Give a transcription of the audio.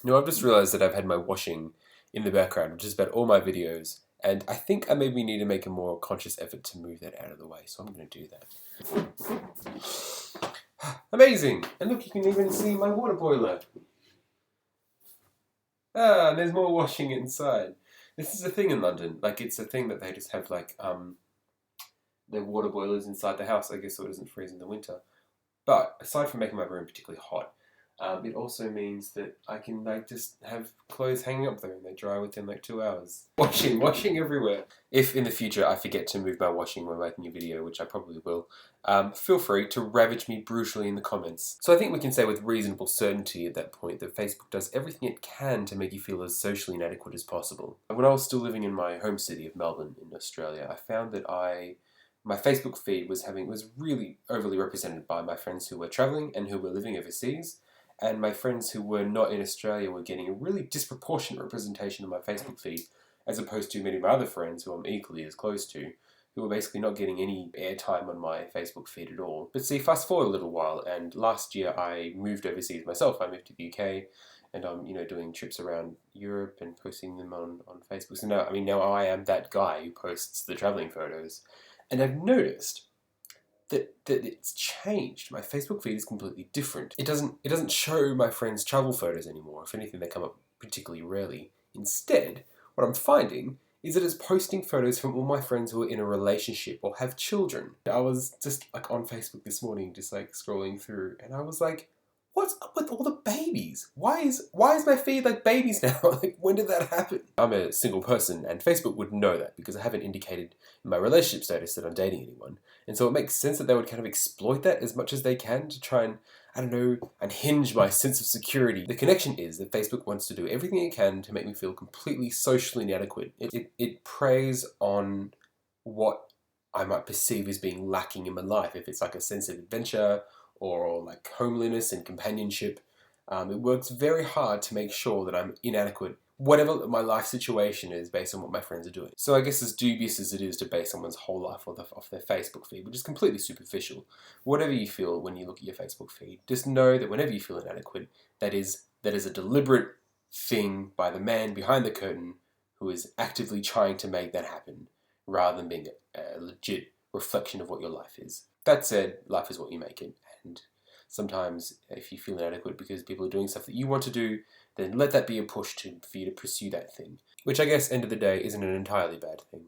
I've just realised that I've had my washing in the background of just about all my videos, and I think I maybe need to make a more conscious effort to move that out of the way, so I'm going to do that. Amazing! And look, you can even see my water boiler. Ah, and there's more washing inside. This is a thing in London. Like, it's a thing that they just have, like, their water boilers inside the house, I guess, so it doesn't freeze in the winter. But aside from making my room particularly hot, it also means that I can like just have clothes hanging up there and they dry within like 2 hours. Washing everywhere. If in the future I forget to move my washing when making a video, which I probably will, feel free to ravage me brutally in the comments. So I think we can say with reasonable certainty at that point that Facebook does everything it can to make you feel as socially inadequate as possible. When I was still living in my home city of Melbourne in Australia, I found that my Facebook feed was really overly represented by my friends who were travelling and who were living overseas, and my friends who were not in Australia were getting a really disproportionate representation of my Facebook feed, as opposed to many of my other friends who I'm equally as close to, who were basically not getting any airtime on my Facebook feed at all. But see, fast forward a little while, and last year I moved overseas myself. I moved to the UK, and I'm doing trips around Europe and posting them on Facebook. So now I am that guy who posts the travelling photos. And I've noticed that it's changed. My Facebook feed is completely different. It doesn't show my friends' travel photos anymore. If anything, they come up particularly rarely. Instead, what I'm finding is that it's posting photos from all my friends who are in a relationship or have children. I was just like on Facebook this morning, just like scrolling through, and I was like, what's up with all the babies? Why is my feed like babies now? Like, when did that happen? I'm a single person, and Facebook would know that because I haven't indicated in my relationship status that I'm dating anyone. And so it makes sense that they would kind of exploit that as much as they can to try and, I don't know, unhinge my sense of security. The connection is that Facebook wants to do everything it can to make me feel completely socially inadequate. It preys on what I might perceive as being lacking in my life. If it's like a sense of adventure or like homeliness and companionship, it works very hard to make sure that I'm inadequate, whatever my life situation is, based on what my friends are doing. So I guess as dubious as it is to base someone's whole life off their Facebook feed, which is completely superficial, whatever you feel when you look at your Facebook feed, just know that whenever you feel inadequate, that is a deliberate thing by the man behind the curtain who is actively trying to make that happen, rather than being a legit reflection of what your life is. That said, life is what you make it, and sometimes if you feel inadequate because people are doing stuff that you want to do, then let that be a push for you to pursue that thing. Which I guess, end of the day, isn't an entirely bad thing.